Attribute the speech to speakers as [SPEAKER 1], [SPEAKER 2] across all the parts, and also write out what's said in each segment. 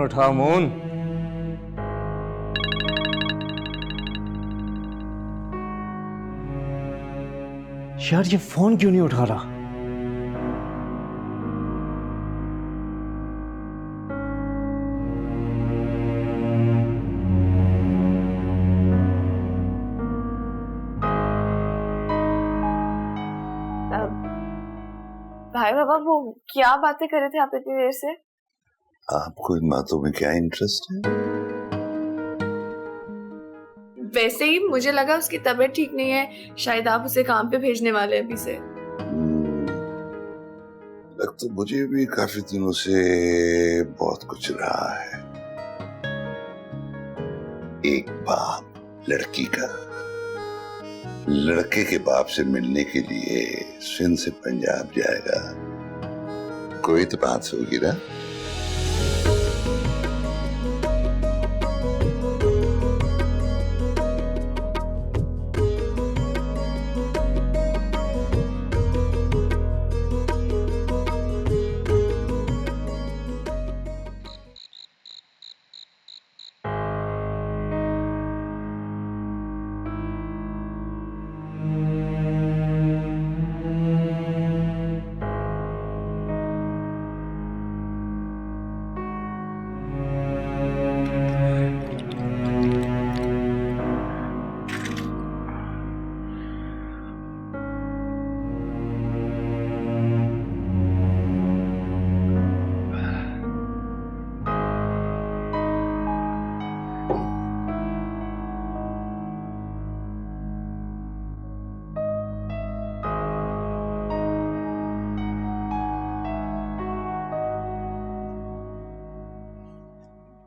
[SPEAKER 1] उठा मून। यार ये फोन क्यों नहीं उठा रहा?
[SPEAKER 2] भाई बाबा वो क्या बातें कर रहे थे आप इतनी देर से?
[SPEAKER 3] आपको इन बातों में क्या इंटरेस्ट है?
[SPEAKER 2] वैसे ही मुझे लगा उसकी तबीयत ठीक नहीं है, शायद आप उसे काम पे भेजने वाले हैं अभी से।
[SPEAKER 3] लग तो मुझे भी काफी दिनों से बहुत कुछ रहा है। एक बाप लड़की का लड़के के बाप से मिलने के लिए सिंध से पंजाब जाएगा, कोई तो बात होगी ना।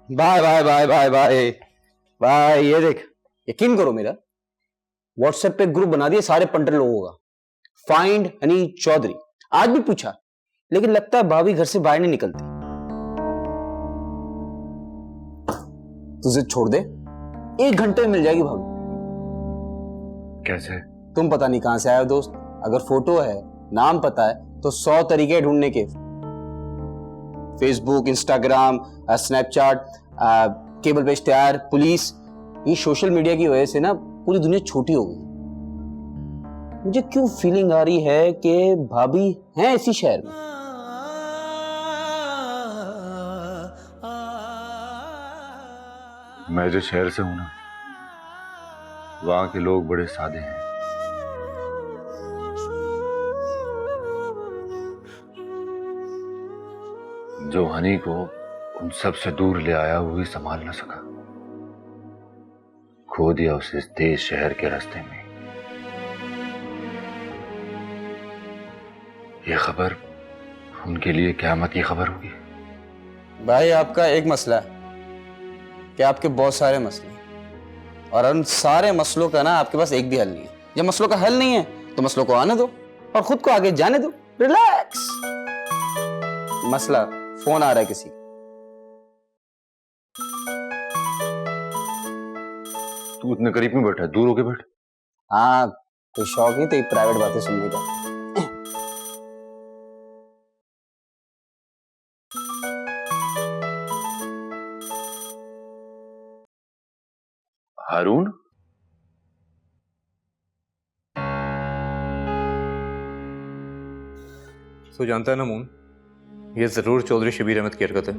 [SPEAKER 1] Bye bye bye bye bye bye. ये देख, यकीन करो मेरा, व्हाट्सएप पे ग्रुप बना दिए सारे पंटर लोगों का। फाइंड हनी चौधरी। आज भी पूछा, लेकिन लगता है भाभी घर से बाहर नहीं निकलती। तुझे छोड़ दे, 1 घंटे में मिल जाएगी भाभी।
[SPEAKER 4] कैसे?
[SPEAKER 1] तुम पता नहीं कहां से आए हो दोस्त। अगर फोटो है, नाम पता है, तो 100 तरीके ढूंढने के। फेसबुक, इंस्टाग्राम, स्नैपचैट, केबल पे इश्तेहार, पुलिस, ये सोशल मीडिया की वजह से ना पूरी दुनिया छोटी हो गई। मुझे क्यों फीलिंग आ रही है कि भाभी हैं इसी शहर में।
[SPEAKER 4] मैं जो शहर से हूं ना, वहां के लोग बड़े सादे हैं। जो हनी को उन सब से दूर ले आया वो ही संभाल न सका, खो दिया उसे इस देश शहर के रास्ते में। ये खबर उनके लिए क़यामत की खबर होगी।
[SPEAKER 1] भाई आपका एक मसला है कि आपके बहुत सारे मसले हैं, और उन सारे मसलों का ना आपके पास एक भी हल नहीं है। जब मसलों का हल नहीं है तो मसलों को आने दो और खुद को आगे जाने दो। रिलैक्स। मसला, फोन आ रहा है किसी।
[SPEAKER 4] तू इतने करीब में बैठा है, दूर होके बैठ।
[SPEAKER 1] हाँ, कोई शौक नहीं तो प्राइवेट बातें सुनने का।
[SPEAKER 4] हारून,
[SPEAKER 5] तो जानता है ना मून, ये जरूर चौधरी शबीर अहमद की हरकत है।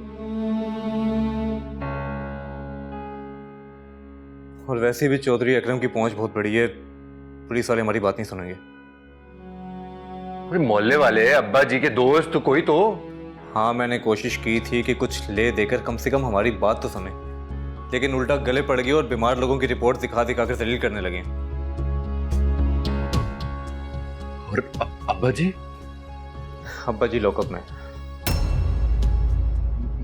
[SPEAKER 5] और वैसे भी चौधरी अकरम की पहुंच बहुत बड़ी है, पुलिस वाले हमारी बात नहीं सुनेंगे।
[SPEAKER 4] मोहल्ले वाले, अब्बा जी के दोस्त, तो कोई तो।
[SPEAKER 5] हाँ, मैंने कोशिश की थी कि कुछ ले देकर कम से कम हमारी बात तो सुने, लेकिन उल्टा गले पड़ गई और बीमार लोगों की रिपोर्ट दिखा दिखाकर जलील करने लगे।
[SPEAKER 4] और अब्बा जी?
[SPEAKER 5] अब्बा जी लॉकअप में।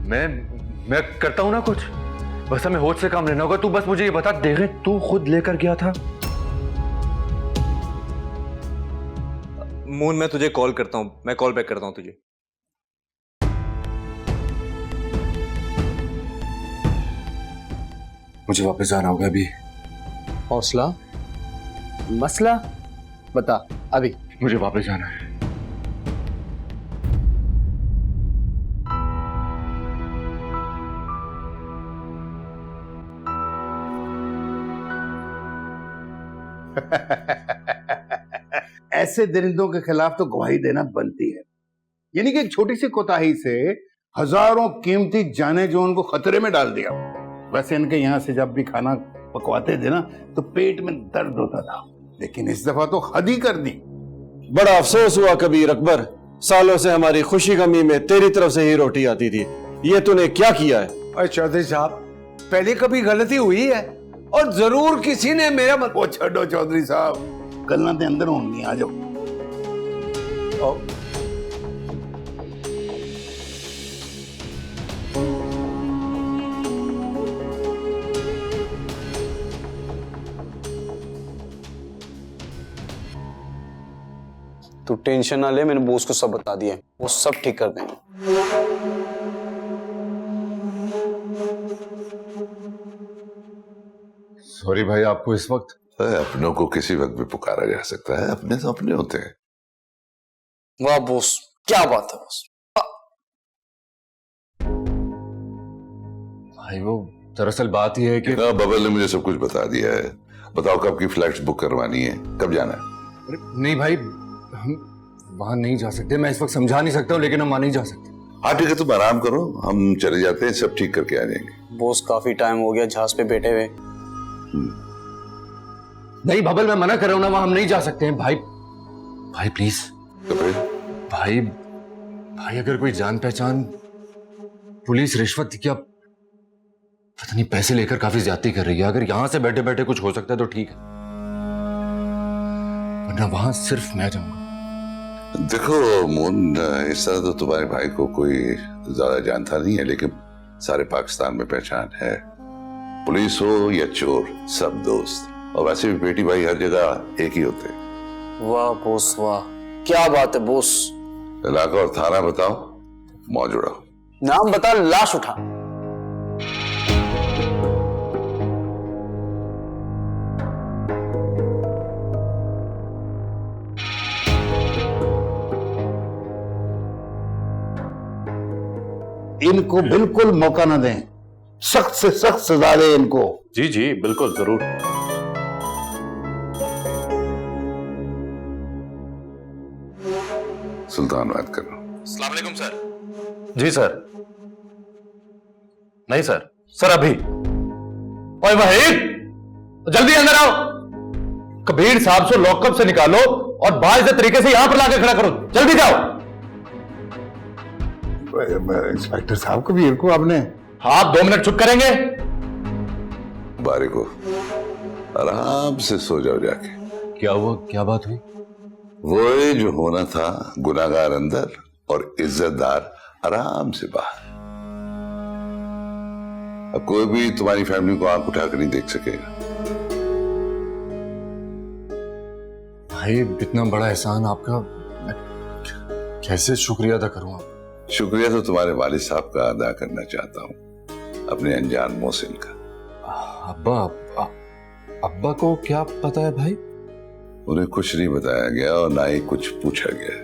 [SPEAKER 4] मैं करता हूं ना कुछ, बस हमें होश से काम लेना होगा। तू बस मुझे ये बता, देखे तू खुद लेकर गया था?
[SPEAKER 5] मून, मैं तुझे कॉल करता हूं, मैं कॉल बैक करता हूं तुझे।
[SPEAKER 4] मुझे वापस जाना होगा अभी।
[SPEAKER 1] हौसला, मसला बता अभी।
[SPEAKER 4] मुझे वापस जाना है।
[SPEAKER 6] ऐसे दरिंदों के खिलाफ तो गवाही देना बनती है। यानी कि एक छोटी सी कोताही से हजारों कीमती जाने जो उनको खतरे में डाल दिया। वैसे इनके यहाँ से जब भी खाना पकवाते थे ना तो पेट में दर्द होता था, लेकिन इस दफा तो हद ही कर दी।
[SPEAKER 7] बड़ा अफसोस हुआ कबीर अकबर, सालों से हमारी खुशी गमी में तेरी तरफ से ही रोटी आती थी, ये तूने क्या किया है?
[SPEAKER 8] और चौधरी साहब, पहले कभी गलती हुई है और जरूर किसी ने मेरा मत।
[SPEAKER 6] वो छोड़ो चौधरी साहब, गलना दे अंदर होंगी, आ जाओ।
[SPEAKER 1] तू टेंशन ना ले, मैंने बॉस को सब बता दिया, वो सब ठीक कर देंगे।
[SPEAKER 4] सॉरी भाई, आपको इस वक्त?
[SPEAKER 3] अपनों को किसी वक्त भी पुकारा जा सकता है, अपने तो अपने होते हैं।
[SPEAKER 1] वाह बॉस, क्या बात है बॉस।
[SPEAKER 4] भाई वो दरअसल बात यह है कि
[SPEAKER 3] बबल ने मुझे सब कुछ बता दिया है। बताओ कब की फ्लाइट्स बुक करवानी है, कब जाना है?
[SPEAKER 4] नहीं भाई, हम वहां नहीं जा सकते। मैं इस वक्त समझा नहीं सकता हूँ, लेकिन हम वहां नहीं जा सकते।
[SPEAKER 3] हाँ ठीक है, तुम आराम करो, हम चले जाते हैं, सब ठीक करके आ जाएंगे।
[SPEAKER 1] बॉस काफी टाइम हो गया जहाज पे बैठे हुए।
[SPEAKER 4] नहीं बबल, मैं मना कर रहा हूँ ना, वहां हम नहीं जा सकते हैं। भाई भाई प्लीज।
[SPEAKER 3] तो फिर
[SPEAKER 4] भाई भाई अगर कोई जान पहचान पुलिस रिश्वत क्या पता नहीं पैसे लेकर काफी ज्यादती कर रही है, अगर यहां से बैठे बैठे कुछ हो सकता है तो ठीक है, वरना वहां सिर्फ मैं जाऊंगा।
[SPEAKER 3] देखो मोहन, इस तरह तो तुम्हारे भाई को कोई ज्यादा जानता नहीं है, लेकिन सारे पाकिस्तान में पहचान है। पुलिस हो या चोर, सब दोस्त। और वैसे भी बेटी भाई हर जगह एक ही होते हैं।
[SPEAKER 1] वाह बॉस वाह, क्या बात है बॉस।
[SPEAKER 3] इलाका और थाना बताओ, मौज उड़ाओ।
[SPEAKER 1] नाम बता, लाश उठा।
[SPEAKER 6] इनको बिल्कुल मौका ना दें, सख्त से सख्त सजा दें इनको।
[SPEAKER 7] जी जी बिल्कुल, जरूर।
[SPEAKER 3] सुल्तान बात कर रहा हूं।
[SPEAKER 7] अस्सलाम वालेकुम सर। जी सर। नहीं सर, सर अभी। ओए वहीद, जल्दी अंदर आओ। कबीर साहब से लॉकअप से निकालो और बाइज्जत तरीके से यहां पर लाके खड़ा करो, जल्दी जाओ।
[SPEAKER 6] इंस्पेक्टर साहब, कबीर को आपने?
[SPEAKER 7] आप 2 मिनट चुप करेंगे?
[SPEAKER 3] बारी को आराम से सो जाओ जाके।
[SPEAKER 4] क्या हुआ, क्या बात हुई?
[SPEAKER 3] वो जो होना था, गुनाहगार अंदर और इज्जतदार आराम से बाहर। अब कोई भी तुम्हारी फैमिली को आंख उठाकर नहीं देख सकेगा।
[SPEAKER 4] भाई इतना बड़ा एहसान आपका, मैं कैसे शुक्रिया अदा करूं?
[SPEAKER 3] शुक्रिया तो तुम्हारे वालिद साहब का अदा करना चाहता हूं, अपने अनजान मोहसिन का।
[SPEAKER 4] अब्बा को क्या पता है भाई?
[SPEAKER 3] उन्हें कुछ नहीं बताया गया और ना ही कुछ पूछा गया।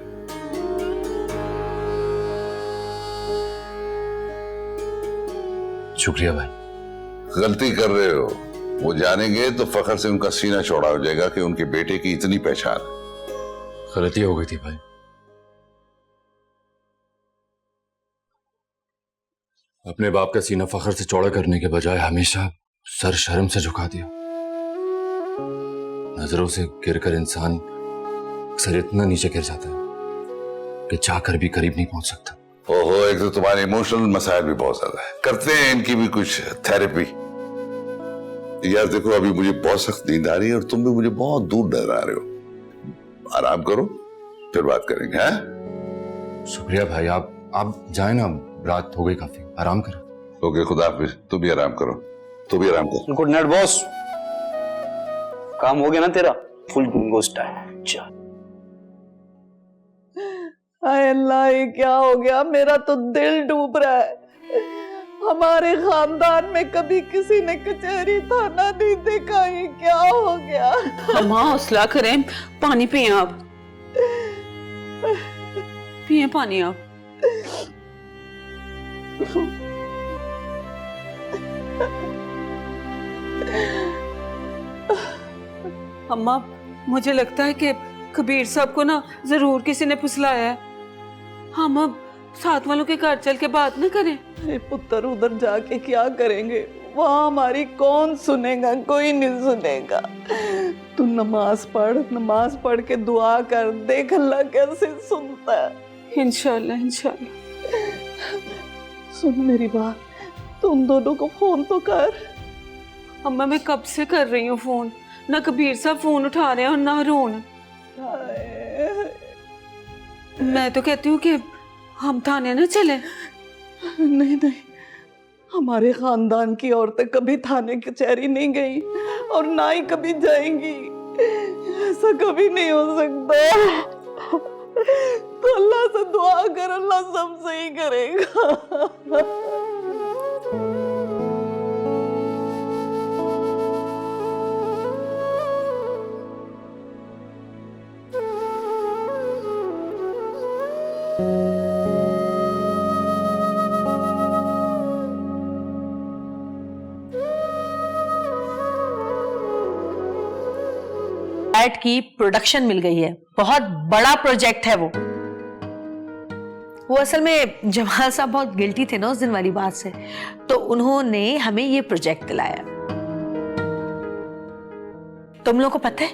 [SPEAKER 4] शुक्रिया भाई।
[SPEAKER 3] गलती कर रहे हो, वो जानेंगे तो फखर से उनका सीना चौड़ा हो जाएगा कि उनके बेटे की इतनी पहचान।
[SPEAKER 4] गलती हो गई थी भाई। अपने बाप का सीना फखर से चौड़ा करने के बजाय हमेशा सर शर्म से झुका दिया। नजरों से गिरकर इंसान अक्सर इतना नीचे गिर जाता है कि चाहकर भी करीब नहीं पहुंच सकता।
[SPEAKER 3] ओहो, एक तो तुम्हारे इमोशनल मसाइल भी बहुत ज्यादा है। करते हैं इनकी भी कुछ थेरेपी। यार देखो, अभी मुझे बहुत सख्त नींद आ रही है और तुम भी मुझे बहुत दूर डरा रहे हो। आराम करो, फिर बात करेंगे। हैं?
[SPEAKER 4] शुक्रिया भाई, आप जाए ना, रात हो गई काफी, आराम करें।
[SPEAKER 3] ओके, खुदा हाफिज। तू भी आराम करो, तू भी आराम करो।
[SPEAKER 1] Good night boss. काम हो गया ना तेरा, फुल गुंगोस टाइम। चल।
[SPEAKER 9] हाय अल्लाह, ये क्या हो गया? मेरा तो दिल डूब रहा है। हमारे खानदान में कभी किसी ने कचहरी थाना नहीं देखा, ये क्या हो गया?
[SPEAKER 10] हम हौसला करें, पानी पिए आप, पिए पानी आप। अम्मा मुझे लगता है कि कबीर साहब को ना जरूर किसी ने फुसलाया है। हम अब साथ वालों के घर चल के बात ना करें।
[SPEAKER 9] अरे पुत्र, उधर जाके क्या करेंगे? वहाँ हमारी कौन सुनेगा? कोई नहीं सुनेगा। तू नमाज पढ़ के दुआ कर, देख अल्लाह कैसे सुनता है।
[SPEAKER 10] इंशाल्लाह इंशाल्लाह।
[SPEAKER 9] सुन मेरी बात, तुम दोनों को फोन तो कर।
[SPEAKER 10] अम्मा मैं कब से कर रही हूँ फोन, ना कबीर साहब फोन उठा रहे हैं और ना अरुण। मैं तो कहती हूँ कि हम थाने ना चले।
[SPEAKER 9] नहीं नहीं, हमारे खानदान की औरतें कभी थाने कचहरी नहीं गई और ना ही कभी जाएंगी। ऐसा कभी नहीं हो सकता। तो अल्लाह से दुआ कर, अल्लाह सब सही करेगा।
[SPEAKER 11] फ्लैट की प्रोडक्शन मिल गई है, बहुत बड़ा प्रोजेक्ट है वो असल में जमाल साहब बहुत गिल्टी थे ना उस दिन वाली बात से, तो उन्होंने हमें ये प्रोजेक्ट दिलाया। तुम लोगों को पता है,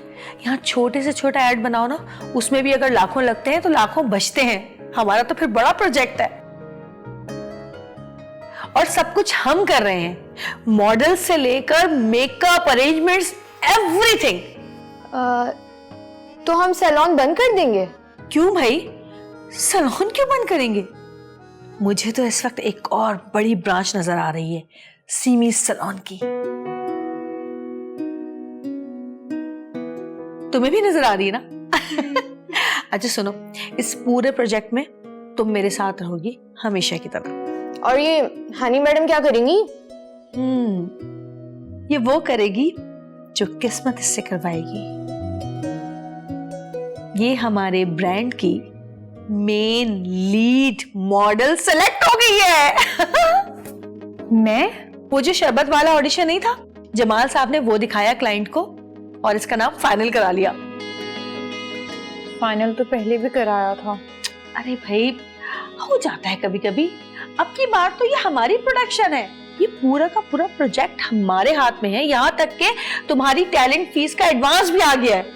[SPEAKER 11] यहाँ छोटे से छोटा ऐड बनाओ ना, उसमें भी अगर लाखों लगते हैं तो लाखों बचते हैं। हमारा तो फिर बड़ा प्रोजेक्ट है और सब कुछ हम कर रहे हैं, मॉडल से लेकर मेकअप, अरेंजमेंट्स, एवरीथिंग।
[SPEAKER 2] तो हम सैलून बंद कर देंगे?
[SPEAKER 11] क्यों भाई, सैलून क्यों बंद करेंगे? मुझे तो इस वक्त एक और बड़ी ब्रांच नजर आ रही है, सीमी सैलून की। तुम्हें भी नजर आ रही है ना? अच्छा सुनो, इस पूरे प्रोजेक्ट में तुम मेरे साथ रहोगी हमेशा की तरह।
[SPEAKER 2] और ये हनी मैडम क्या करेंगी?
[SPEAKER 11] ये वो करेगी जो किस्मत इससे करवाएगी। ये हमारे ब्रांड की मेन लीड मॉडल सेलेक्ट हो गई है। मैं? वो जो शरबत वाला ऑडिशन नहीं था, जमाल साहब ने वो दिखाया क्लाइंट को और इसका नाम फाइनल करा लिया।
[SPEAKER 2] फाइनल तो पहले भी कराया था।
[SPEAKER 11] अरे भाई, हो जाता है कभी कभी। अब की बार तो ये हमारी प्रोडक्शन है, ये पूरा का पूरा प्रोजेक्ट हमारे हाथ में है। यहाँ तक के तुम्हारी टैलेंट फीस का एडवांस भी आ गया है।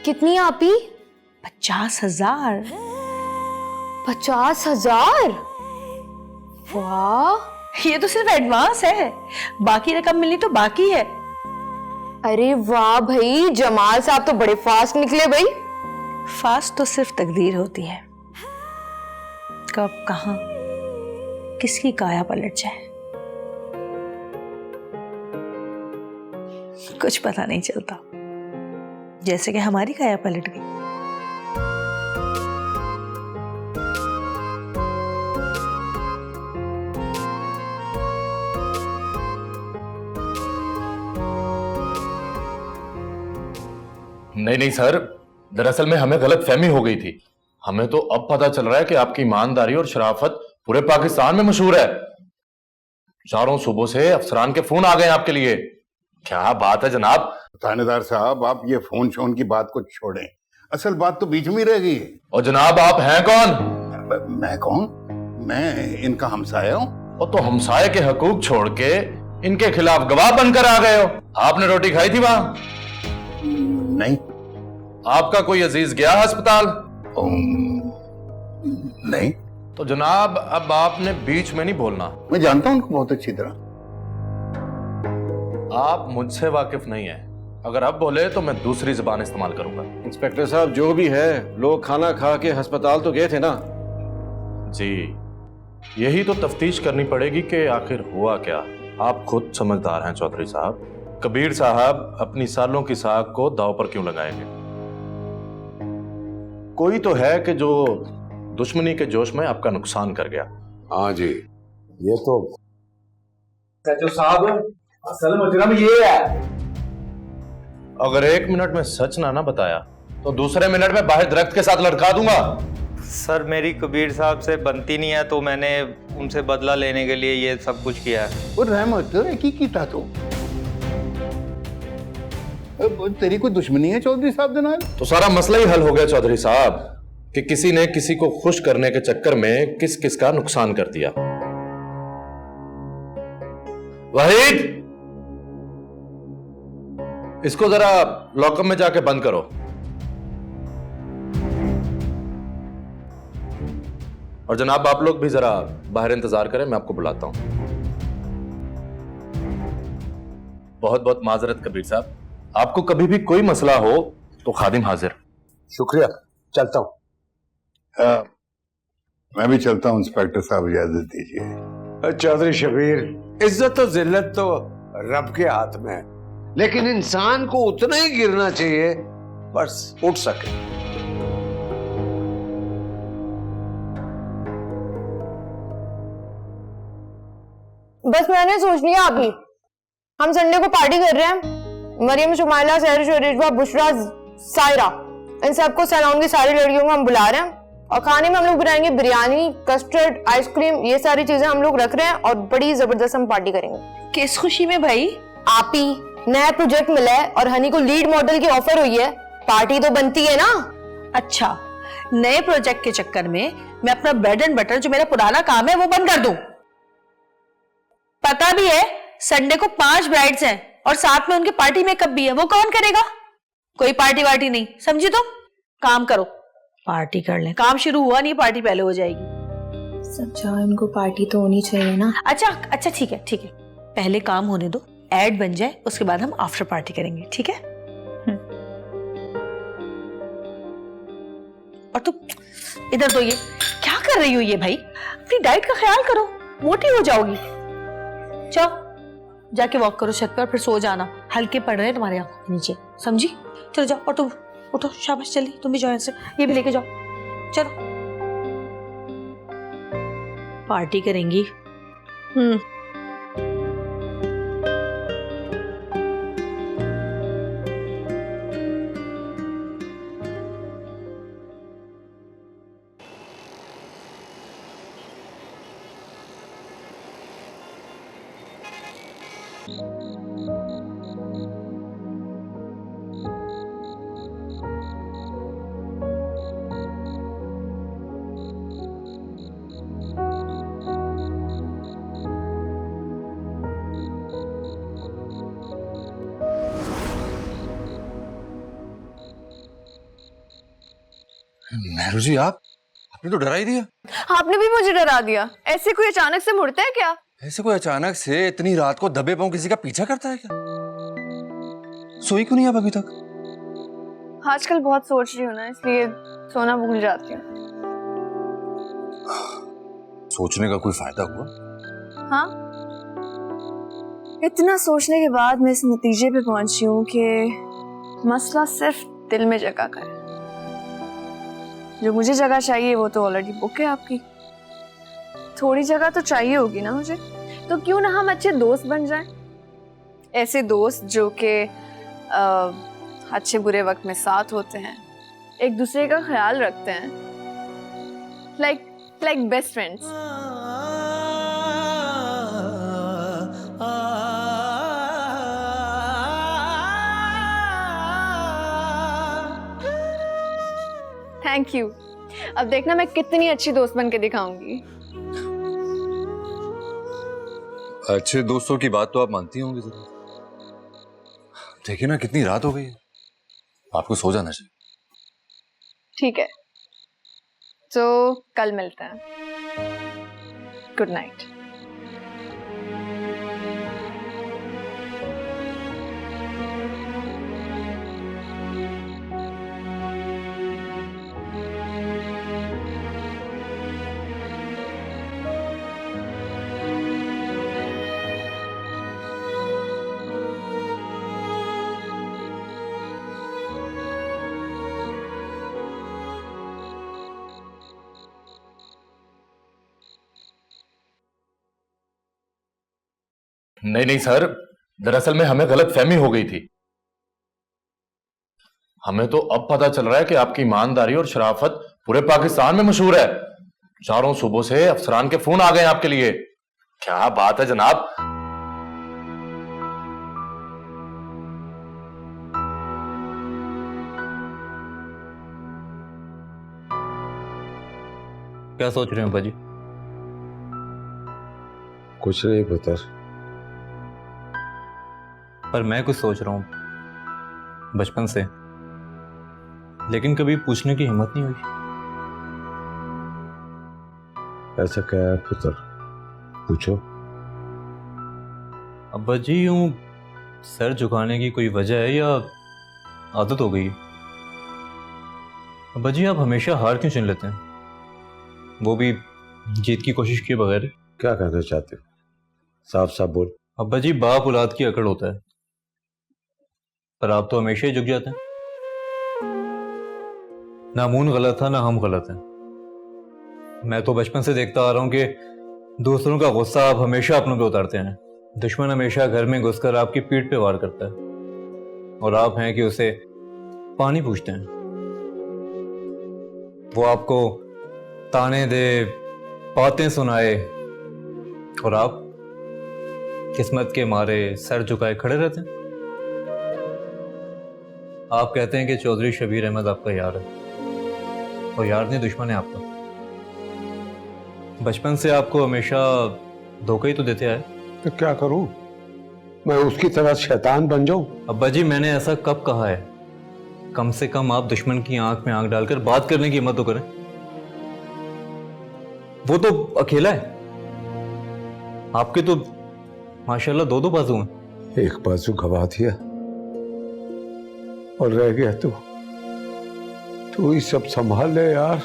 [SPEAKER 2] कितनी आपी?
[SPEAKER 11] 50,000।
[SPEAKER 2] 50,000? वाह,
[SPEAKER 11] ये तो सिर्फ एडवांस है, बाकी रकम मिलनी तो बाकी है।
[SPEAKER 2] अरे वाह भाई, जमाल साहब तो बड़े फास्ट निकले भाई।
[SPEAKER 11] फास्ट तो सिर्फ तकदीर होती है, कब कहां किसकी काया पलट जाए कुछ पता नहीं चलता, जैसे कि हमारी काया पलट गई।
[SPEAKER 7] नहीं सर, दरअसल में हमें गलत फहमी हो गई थी। हमें तो अब पता चल रहा है कि आपकी ईमानदारी और शराफत पूरे पाकिस्तान में मशहूर है। चारों सूबों से अफसरान के फोन आ गए आपके लिए। क्या बात है जनाब।
[SPEAKER 6] थानेदार साहब, आप ये फोन शोन की बात को छोड़ें, असल बात तो बीच में रह गई है।
[SPEAKER 7] और जनाब आप हैं कौन?
[SPEAKER 6] मैं कौन? मैं इनका हमसाया हूँ।
[SPEAKER 7] और तो हमसाये के हकूक छोड़ के इनके खिलाफ गवाह बनकर आ गए हो। आपने रोटी खाई थी वहां?
[SPEAKER 6] नहीं।
[SPEAKER 7] आपका कोई अजीज गया अस्पताल?
[SPEAKER 6] नहीं।
[SPEAKER 7] तो जनाब अब आपने बीच में नहीं बोलना।
[SPEAKER 6] मैं जानता हूं उनको बहुत अच्छी तरह।
[SPEAKER 7] आप मुझसे वाकिफ नहीं है, अगर अब बोले तो मैं दूसरी जुबान इस्तेमाल करूंगा।
[SPEAKER 12] इंस्पेक्टर साहब, जो भी है, लोग खाना खा के अस्पताल तो गए थे ना?
[SPEAKER 7] जी, यही तो तफ्तीश करनी पड़ेगी कि आखिर हुआ क्या। आप खुद समझदार हैं चौधरी साहब। कबीर साहब अपनी सालों की साख को दांव पर क्यों लगाएंगे? कोई तो है कि जो दुश्मनी के जोश में आपका नुकसान कर गया।
[SPEAKER 3] हाँ जी, ये तो
[SPEAKER 12] सचो साहब, असल मुजरम ये है।
[SPEAKER 7] अगर 1 मिनट में सच ना बताया तो दूसरे मिनट में बाहर दरख्त के साथ लटका दूंगा।
[SPEAKER 5] सर मेरी कबीर साहब से बनती नहीं है, तो मैंने उनसे बदला लेने के लिए ये सब कुछ किया है।
[SPEAKER 6] वो रहमत एक ही की था। तो तेरी कोई दुश्मनी है चौधरी साहब जनाब?
[SPEAKER 7] तो सारा मसला ही हल हो गया चौधरी साहब कि किसी ने किसी को खुश करने के चक्कर में किस किस का नुकसान कर दिया। वहीद, इसको जरा लॉकअप में जाके बंद करो और जनाब आप लोग भी जरा बाहर इंतजार करें, मैं आपको बुलाता हूं। बहुत बहुत माजरत कबीर साहब, आपको कभी भी कोई मसला हो तो खादिम हाजिर।
[SPEAKER 8] शुक्रिया, चलता हूँ।
[SPEAKER 6] मैं भी चलता हूँ इंस्पेक्टर साहब, इजाजत दीजिए।
[SPEAKER 8] चौधरी शबीर, इज्जत तो जिल्लत तो रब के हाथ में है, लेकिन इंसान को उतना ही गिरना चाहिए बस उठ सके।
[SPEAKER 13] बस मैंने सोच लिया अभी हम संडे को पार्टी कर रहे हैं। मरियम, शुमाइला, सहरिश, रिजवा, बुशरा, सायरा, इन सबको सैलून की सारी लड़कियों को हम बुला रहे हैं और खाने में हम लोग बनाएंगे बिरयानी, कस्टर्ड, आइसक्रीम, ये सारी चीजें हम लोग रख रहे हैं और बड़ी जबरदस्त हम पार्टी करेंगे।
[SPEAKER 11] किस खुशी में भाई?
[SPEAKER 13] आप ही नया प्रोजेक्ट मिला है और हनी को लीड मॉडल की ऑफर हुई है, पार्टी तो बनती है ना।
[SPEAKER 11] अच्छा, नए प्रोजेक्ट के चक्कर में मैं अपना ब्रेड एंड बटर जो मेरा पुराना काम है वो बंद कर दूं? पता भी है संडे को 5 ब्राइड्स हैं और साथ में उनके पार्टी मेकअप भी है, वो कौन करेगा? कोई पार्टी वार्टी नहीं, समझी तुम? काम करो, पार्टी कर लें। काम शुरू हुआ नहीं, पार्टी पहले हो जाएगी।
[SPEAKER 13] सब जाओ, इनको पार्टी तो होनी चाहिए ना।
[SPEAKER 11] अच्छा ठीक है ठीक है, पहले काम होने दो, एड बन जाए, उसके बाद हम आफ्टर पार्टी करेंगे, ठीक है? और तुम इधर तो, ये क्या कर रही हो ये भाई? अपनी डाइट का ख्याल करो, मोटी हो जाओगी। चलो जाके वॉक करो छत पर, फिर सो जाना, हल्के पड़ रहे हैं तुम्हारे आंखों के नीचे, समझी? चलो जाओ, और तुम उठो, शाबाश, जल्दी तुम भी जाओ, से ये भी लेके जाओ, चलो पार्टी करेंगी।
[SPEAKER 4] मेहरू जी, आपने तो डरा ही दिया।
[SPEAKER 2] आपने भी मुझे डरा दिया। ऐसे कोई अचानक से मुड़ता है क्या?
[SPEAKER 4] ऐसे कोई अचानक से इतनी रात को दबे पांव किसी का पीछा करता है क्या? सोई क्यों नहीं आप अभी तक?
[SPEAKER 2] आजकल बहुत सोच रही हूँ ना, इसलिए सोना भूल जाती हूँ।
[SPEAKER 4] सोचने का कोई फायदा हुआ?
[SPEAKER 2] हाँ, इतना सोचने के बाद मैं इस नतीजे पे पहुंची हूँ कि मसला सिर्फ दिल में जगह का है। जो मुझे जगह चाहिए वो तो ऑलरेडी बुक है आपकी। थोड़ी जगह तो चाहिए होगी ना मुझे, तो क्यों ना हम अच्छे दोस्त बन जाएं? ऐसे दोस्त जो कि अच्छे बुरे वक्त में साथ होते हैं, एक दूसरे का ख्याल रखते हैं, like best friends. Thank you. अब देखना मैं कितनी अच्छी दोस्त बन के दिखाऊंगी।
[SPEAKER 4] अच्छे दोस्तों की बात तो आप मानती होंगी जरूर। देखिए ना, कितनी रात हो गई है, आपको सो जाना चाहिए।
[SPEAKER 2] ठीक है, तो कल मिलते हैं। Good night.
[SPEAKER 7] नहीं सर, दरअसल में हमें गलत फहमी हो गई थी। हमें तो अब पता चल रहा है कि आपकी ईमानदारी और शराफत पूरे पाकिस्तान में मशहूर है। चारों सूबों से अफसरान के फोन आ गए आपके लिए। क्या बात है जनाब।
[SPEAKER 5] क्या सोच रहे हो अब्बा जी?
[SPEAKER 8] कुछ नहीं पुत्र।
[SPEAKER 5] पर मैं कुछ सोच रहा हूँ बचपन से, लेकिन कभी पूछने की हिम्मत नहीं हुई।
[SPEAKER 8] ऐसा क्या है पुत्र, पूछो।
[SPEAKER 5] अब्बा जी यूं सर झुकाने की कोई वजह है या आदत हो गई? अब्बा जी आप हमेशा हार क्यों चुन लेते हैं, वो भी जीत की कोशिश किए बगैर?
[SPEAKER 8] क्या कहना चाहते हो, साफ साफ बोल।
[SPEAKER 5] अब्बा जी बाप औलाद की अकड़ होता है, पर आप तो हमेशा ही झुक जाते हैं। ना मून गलत था ना हम गलत हैं। मैं तो बचपन से देखता आ रहा हूं कि दूसरों का गुस्सा आप हमेशा अपनों पे उतारते हैं। दुश्मन हमेशा घर में घुसकर आपकी पीठ पे वार करता है, और आप हैं कि उसे पानी पूछते हैं। वो आपको ताने दे, बातें सुनाए, और आप किस्मत के मारे सर झुकाए खड़े रहते हैं। आप कहते हैं कि चौधरी शबीर अहमद आपका यार है, और यार नहीं दुश्मन है आपका। बचपन से आपको हमेशा धोखा ही तो देते आए।
[SPEAKER 8] तो क्या करूं, मैं उसकी तरह शैतान बन जाऊं?
[SPEAKER 5] अब्बा जी मैंने ऐसा कब कहा है? कम से कम आप दुश्मन की आंख में आंख डालकर बात करने की हिम्मत तो करें। वो तो अकेला है, आपके तो माशाल्लाह दो बाजू हैं।
[SPEAKER 8] एक बाजू गवा दिया और रह गया तू ही सब संभाल ले यार।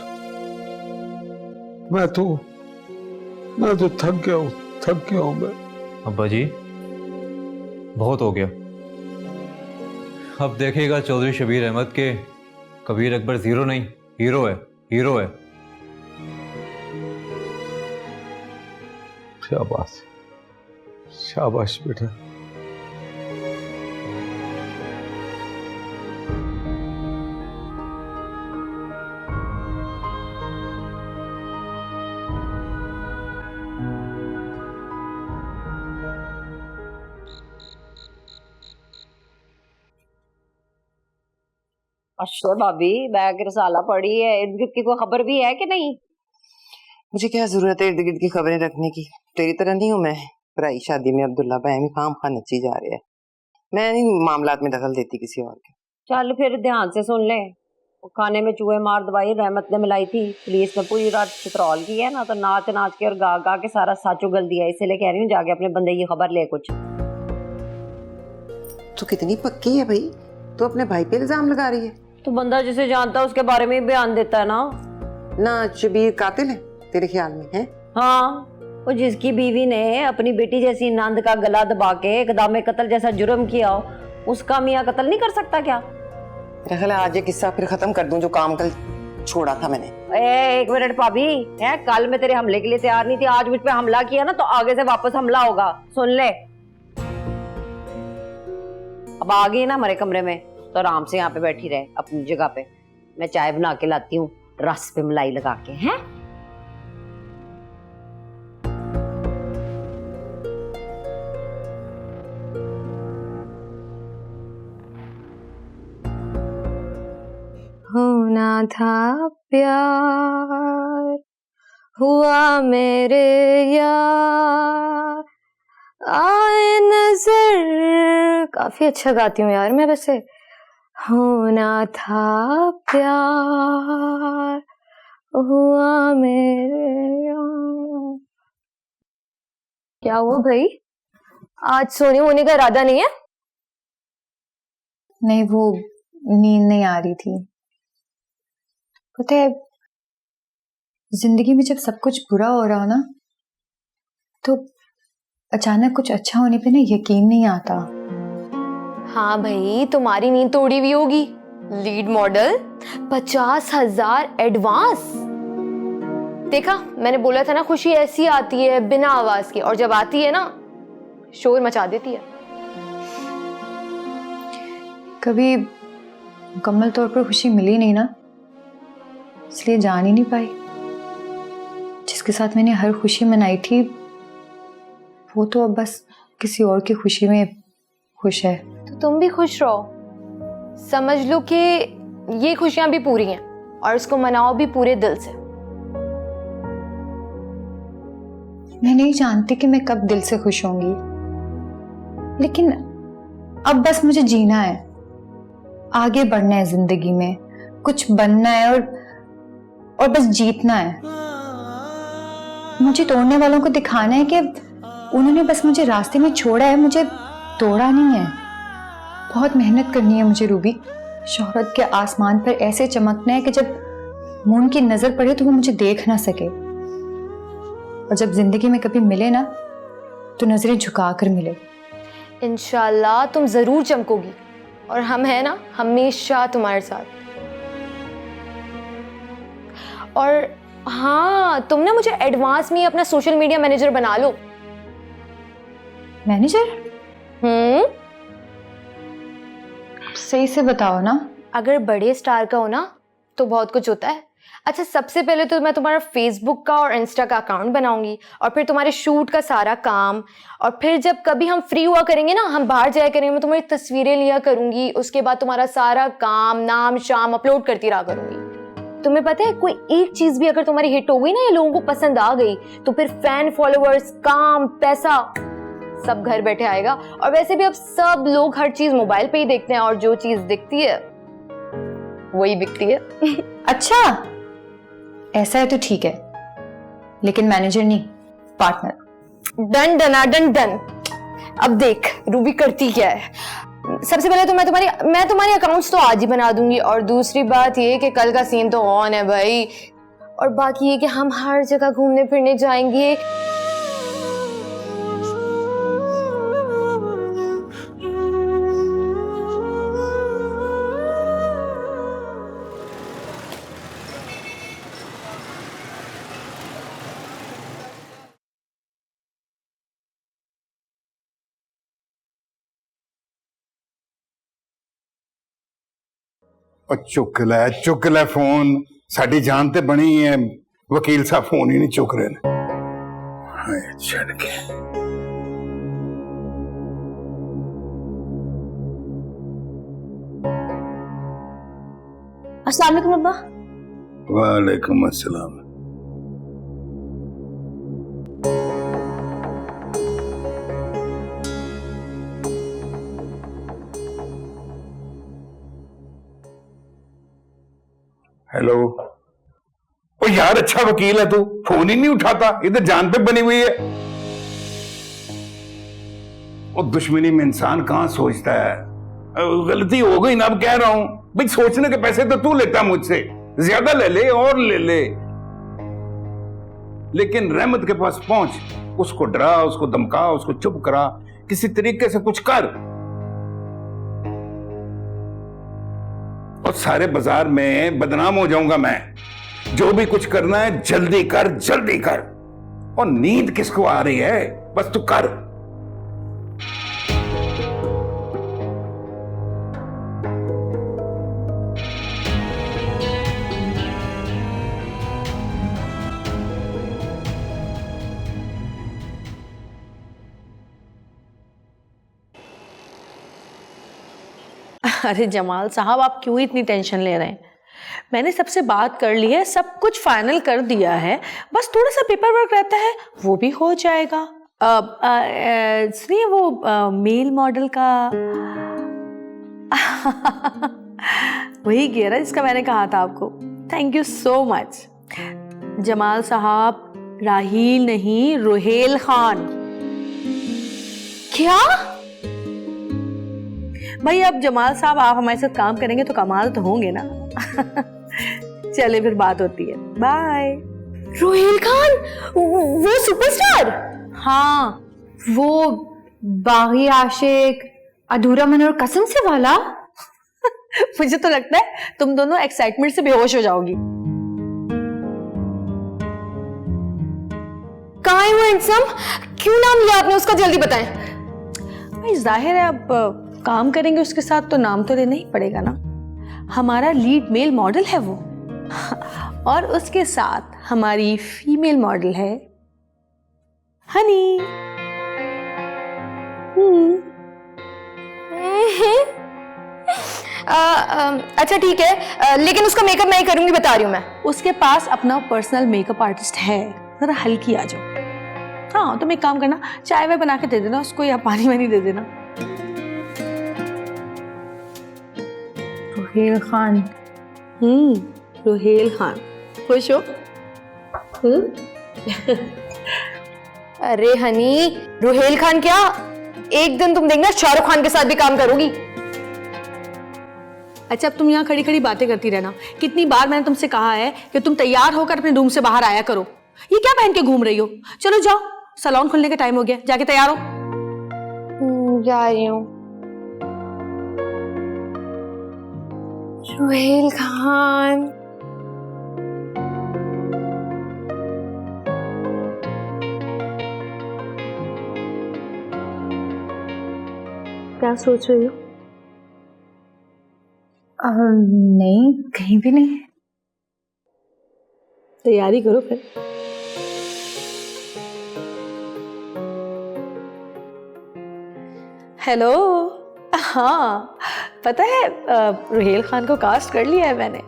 [SPEAKER 8] मैं तो थक गया हूं मैं।
[SPEAKER 5] अब्बा जी बहुत हो गया। अब देखेगा चौधरी शबीर अहमद के कबीर अकबर जीरो नहीं, हीरो है, हीरो है।
[SPEAKER 8] शाबाश शाबाश बेटा।
[SPEAKER 14] अच्छा भाभी बैग रसाला पड़ी है, इर्द गिर्द की कोई खबर भी है कि नहीं?
[SPEAKER 15] मुझे क्या जरूरत है इर्द गिर्द की खबरें रखने की, तेरी तरह नहीं हूँ मैं। पराई शादी में अब्दुल्ला भाई में खाम खा नची जा रहे हैं। मैं नहीं मामलात में दखल देती किसी और के।
[SPEAKER 14] चल फिर ध्यान से सुन ले, वो खाने में चूहे मार दवाई रहमत ने मिलाई थी, पुलिस ने पूरी रात चित्रौल की है ना, तो नाच नाच के और गा गा के सारा सच उगल दिया। इसलिए कह रही हूँ जाके अपने बंदे की खबर ले कुछ।
[SPEAKER 15] तू कितनी पक्की है भाई, तू अपने भाई पे इल्जाम लगा रही है।
[SPEAKER 14] तो बंदा जिसे जानता है उसके बारे में बयान देता है ना
[SPEAKER 15] शबीर कातिल है तेरे ख्याल में है?
[SPEAKER 14] हाँ, वो जिसकी बीवी ने अपनी बेटी जैसी नंद का गला दबा के इक़दाम कत्ल जैसा जुर्म किया हो, उसका मियाँ कत्ल नहीं कर सकता क्या?
[SPEAKER 15] मेरा ख्याल है आज ये किस्सा फिर खत्म कर दूं जो काम कल छोड़ा था मैंने।
[SPEAKER 14] एक मिनट भाभी, है कल मैं तेरे हमले के लिए तैयार नहीं थी, आज मुझ पे हमला किया ना तो आगे से वापस हमला होगा, सुन ले। अब आ गई ना हमारे कमरे में तो आराम से यहाँ पे बैठी रहे अपनी जगह पे। मैं चाय बना के लाती हूँ रस पे मलाई लगा के। हैं
[SPEAKER 13] होना था प्यार हुआ मेरे यार आए नजर। काफी अच्छा गाती हूँ यार मैं वैसे। होना था प्यार हुआ मेरे यार। क्या हुआ भाई, आज सोने होने का इरादा नहीं है?
[SPEAKER 16] नहीं, वो नींद नहीं आ रही थी। पता है जिंदगी में जब सब कुछ बुरा हो रहा हो ना, तो अचानक कुछ अच्छा होने पे ना यकीन नहीं आता।
[SPEAKER 13] हाँ भाई, तुम्हारी नींद तोड़ी हुई होगी। Lead model 50,000 advance. देखा, मैंने बोला था ना, खुशी ऐसी आती है बिना आवाज के, और जब आती है ना शोर मचा देती है।
[SPEAKER 16] कभी मुकम्मल तौर पर खुशी मिली नहीं ना, इसलिए जान ही नहीं पाई। जिसके साथ मैंने हर खुशी मनाई थी वो तो अब बस किसी और की खुशी में खुश है।
[SPEAKER 13] तो तुम भी खुश रहो, समझ लो कि ये खुशियां भी पूरी हैं और इसको मनाओ भी पूरे दिल से।
[SPEAKER 16] मैं नहीं जानती कि मैं कब दिल से खुश होंगी, लेकिन अब बस मुझे जीना है, आगे बढ़ना है जिंदगी में, कुछ बनना है और बस जीतना है। मुझे तोड़ने वालों को दिखाना है कि उन्होंने बस मुझे रास्ते में छोड़ा है, मुझे तोड़ा नहीं है। बहुत मेहनत करनी है मुझे रूबी, शोहरत के आसमान पर ऐसे चमकना है कि जब मून की नजर पड़े तो वो मुझे देख ना सके, और जब जिंदगी में कभी मिले ना तो नजरें झुका कर मिले।
[SPEAKER 13] इंशाल्लाह तुम जरूर चमकोगी, और हम है ना हमेशा तुम्हारे साथ। और हाँ, तुम ना मुझे एडवांस में ही अपना सोशल मीडिया मैनेजर बना लो।
[SPEAKER 16] मैनेजर? सही से बताओ ना।
[SPEAKER 13] अगर बड़े स्टार का हो ना तो बहुत कुछ होता है। अच्छा, सबसे पहले तो मैं तुम्हारा फेसबुक का और इंस्टा का अकाउंट बनाऊंगी, और फिर तुम्हारे शूट का सारा काम, और फिर जब कभी हम फ्री हुआ करेंगे ना, हम बाहर जाया करेंगे, मैं तुम्हारी तस्वीरें लिया करूंगी। उसके बाद तुम्हारा सारा काम, नाम शाम अपलोड करती रहा करूंगी। तुम्हें पता है, कोई एक चीज भी अगर तुम्हारी हिट हो गई ना, ये लोगों को पसंद आ गई, तो फिर फैन फॉलोअर्स, काम, पैसा सब घर बैठे आएगा। और वैसे भी अब सब लोग हर चीज मोबाइल पे ही देखते हैं, और जो चीज दिखती है वही बिकती है।
[SPEAKER 16] अच्छा, ऐसा है तो ठीक है, लेकिन मैनेजर नहीं, पार्टनर।
[SPEAKER 13] डन डना डन डन। अब देख रूबी करती क्या है। सबसे पहले तो मैं तुम्हारे अकाउंट्स तो आज ही बना दूंगी, और दूसरी बात ये कि कल का सीन तो ऑन है भाई। और बाकी ये कि हम हर जगह घूमने फिरने जाएंगे।
[SPEAKER 6] और चुक ले फोन, साडी जान ते बनी है। वकील साहब फोन ही नहीं चुक रहे ने। हाय छड़ के।
[SPEAKER 11] अस्सलाम वालेकुम अब्बा।
[SPEAKER 6] वालेकुम अस्सलाम। हेलो। ओ यार, अच्छा वकील है तू, फोन ही नहीं उठाता, इधर जान पे बनी हुई है। और दुश्मनी में इंसान कहां सोचता है। गलती हो गई ना, अब कह रहा हूं भाई, सोचने के पैसे तो तू लेता मुझसे, ज्यादा ले ले और ले ले, लेकिन रहमत के पास पहुंच, उसको डरा, उसको धमका, उसको चुप करा, किसी तरीके से कुछ कर। और सारे बाजार में बदनाम हो जाऊंगा मैं। जो भी कुछ करना है जल्दी कर, जल्दी कर। और नींद किसको आ रही है, बस तू कर।
[SPEAKER 11] अरे जमाल साहब, आप क्यों इतनी टेंशन ले रहे हैं? मैंने सबसे बात कर ली है, सब कुछ फाइनल कर दिया है, बस थोड़ा सा पेपर वर्क रहता है, वो भी हो जाएगा। सुनिए, वो मेल मॉडल का वही घेरा जिसका मैंने कहा था आपको। Thank you so much Jamal साहब। राहील नहीं, रुहेल खान।
[SPEAKER 13] क्या
[SPEAKER 11] भाई, अब जमाल साहब आप हमारे साथ काम करेंगे तो कमाल तो होंगे ना। चले फिर बात होती है, बाय।
[SPEAKER 13] रुहेल खान, वो सुपरस्टार?
[SPEAKER 16] हाँ, वो बागी आशिक, अधूरा मन और कसम से वाला।
[SPEAKER 11] मुझे तो लगता है तुम दोनों एक्साइटमेंट से बेहोश हो जाओगी।
[SPEAKER 13] कहाँ है वो हैंडसम? क्यों नाम लिया आपने उसका, जल्दी बताएं।
[SPEAKER 11] भाई जाहिर है, अब काम करेंगे उसके साथ तो नाम तो लेना ही पड़ेगा ना। हमारा लीड मेल मॉडल है वो, और उसके साथ हमारी फीमेल मॉडल है हनी।
[SPEAKER 13] अच्छा ठीक है, लेकिन उसका मेकअप मैं ही करूंगी, बता रही हूँ मैं।
[SPEAKER 11] उसके पास अपना पर्सनल मेकअप आर्टिस्ट है, जरा हल्की आ जाओ। हाँ तुम एक काम करना, चाय वाय बना के दे देना उसको या पानी वानी दे देना।
[SPEAKER 16] रुहेल खान।
[SPEAKER 11] रुहेल खान, खुश हो?
[SPEAKER 13] अरे हनी, रुहेल खान क्या, एक दिन तुम देखना शाहरुख खान के साथ भी काम करोगी।
[SPEAKER 11] अच्छा अब तुम यहाँ खड़ी खड़ी बातें करती रहना। कितनी बार मैंने तुमसे कहा है कि तुम तैयार होकर अपने रूम से बाहर आया करो, ये क्या पहन के घूम रही हो? चलो जाओ, सैलून खुलने का टाइम हो गया, जाके तैयार हो।
[SPEAKER 13] जा रही हूँ। रुहेल खान,
[SPEAKER 2] क्या सोच रही हो?
[SPEAKER 16] नहीं, कहीं भी नहीं।
[SPEAKER 11] तैयारी करो फिर। हेलो, हाँ पता है रुहेल खान को कास्ट कर लिया है मैंने।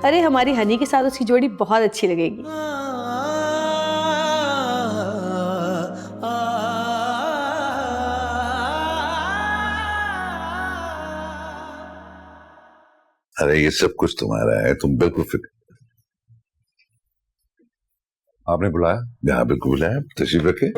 [SPEAKER 11] अरे हमारी हनी के साथ उसकी जोड़ी बहुत अच्छी लगेगी।
[SPEAKER 3] अरे ये सब कुछ तुम्हारा है, तुम बिल्कुल फिक्र।
[SPEAKER 4] आपने बुलाया?
[SPEAKER 3] यहाँ बिल्कुल बुलाया, तशरीफ रखे।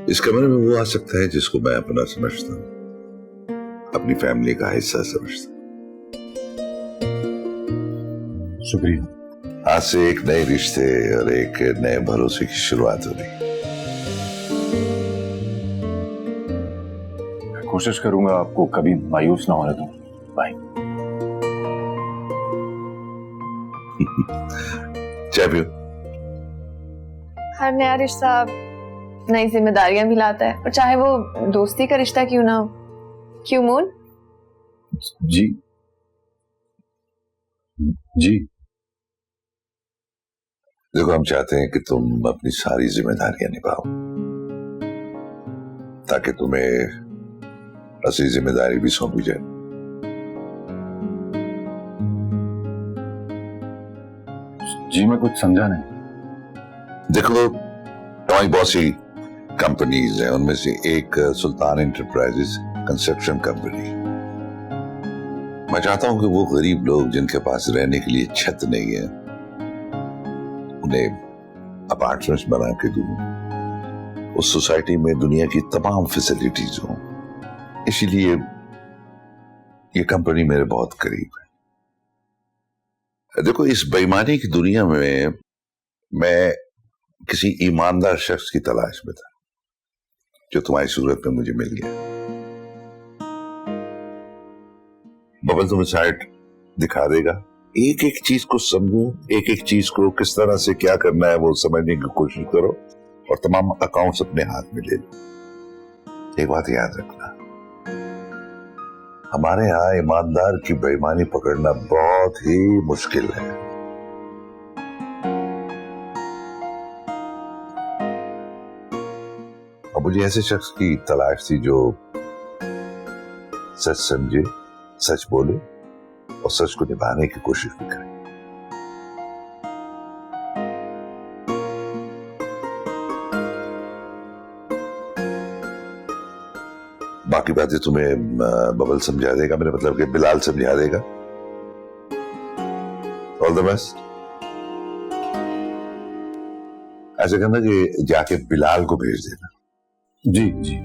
[SPEAKER 3] इस कमरे में वो आ सकता है जिसको मैं अपना समझता हूँ, अपनी फैमिली का हिस्सा समझता हूँ।
[SPEAKER 4] शुक्रिया।
[SPEAKER 3] आज से एक नए रिश्ते और एक नए भरोसे की शुरुआत हो रही।
[SPEAKER 4] कोशिश करूंगा आपको कभी मायूस ना होने दूं। बाय।
[SPEAKER 3] चाय पियो।
[SPEAKER 2] हर नया रिश्ता नई जिम्मेदारियां भी लाता है, और चाहे वो दोस्ती का रिश्ता क्यों ना हो। क्यों मून?
[SPEAKER 4] जी जी।
[SPEAKER 3] देखो, हम चाहते हैं कि तुम अपनी सारी जिम्मेदारियां निभाओ, ताकि तुम्हें असली जिम्मेदारी भी सौंपी जाए।
[SPEAKER 4] जी मैं कुछ समझा नहीं।
[SPEAKER 3] देखो, हमारी बहुत सी कंपनीज हैं, उनमें से एक सुल्तान एंटरप्राइजेस कंस्ट्रक्शन कंपनी। मैं चाहता हूं कि वो गरीब लोग जिनके पास रहने के लिए छत नहीं है, उन्हें अपार्टमेंट्स बना के दूं। उस सोसाइटी में दुनिया की तमाम फैसिलिटीज हों। इसीलिए ये कंपनी मेरे बहुत करीब है। देखो, इस बेईमानी की दुनिया में मैं किसी ईमानदार शख्स की तलाश में था, जो तुम्हारी सूरत में मुझे मिल गया। बबल तुम्हें साइट दिखा देगा। एक एक चीज को समझो, एक एक चीज को किस तरह से क्या करना है वो समझने की कोशिश करो, और तमाम अकाउंट्स अपने हाथ में ले लो। एक बात याद रखना, हमारे यहाँ ईमानदार की बेईमानी पकड़ना बहुत ही मुश्किल है। और मुझे ऐसे शख्स की तलाश थी जो सच समझे, सच बोले और सच को निभाने की कोशिश भी करे। बाकी बातें तुम्हें बबल समझा देगा, मेरा मतलब कि बिलाल समझा देगा। All the best. ऐसे करना कि जाके बिलाल को भेज देना।
[SPEAKER 4] जी जी।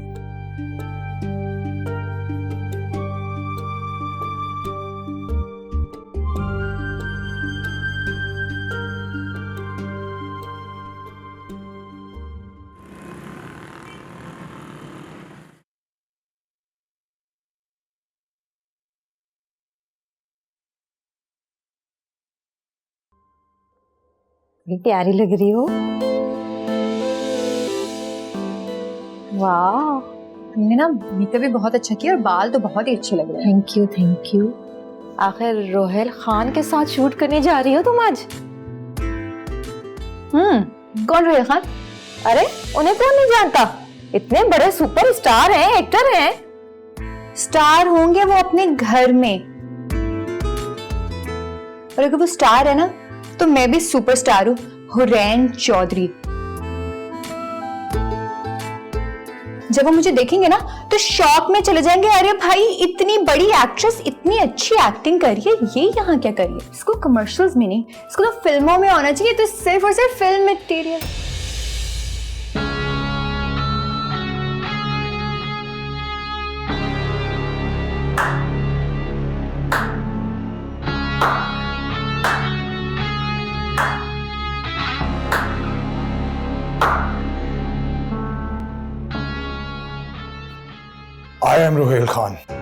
[SPEAKER 14] बड़ी प्यारी लग रही हो।
[SPEAKER 16] वाह, तुमने ना मेकअप भी बहुत अच्छा किया और बाल तो बहुत ही अच्छे लग रहे हैं।
[SPEAKER 13] Thank you, thank you. आखिर रोहेल खान के साथ शूट करने जा रही हो तुम आज?
[SPEAKER 16] कौन रोहेल खान?
[SPEAKER 13] अरे उन्हें कौन नहीं जानता, इतने बड़े सुपर स्टार हैं, एक्टर हैं।
[SPEAKER 16] स्टार होंगे वो अपने घर में, और अगर वो स्टार है ना तो मैं भी सुपरस्टार हूँ, हुरैन चौधरी। जब वो मुझे देखेंगे ना तो शॉक में चले जाएंगे, अरे भाई इतनी बड़ी एक्ट्रेस इतनी अच्छी एक्टिंग कर रही है, ये यहाँ क्या कर रही है? इसको कमर्शियल्स में नहीं, इसको तो फिल्मों में होना चाहिए, तो सिर्फ और सिर्फ film material.
[SPEAKER 17] I am Ruhail Khan.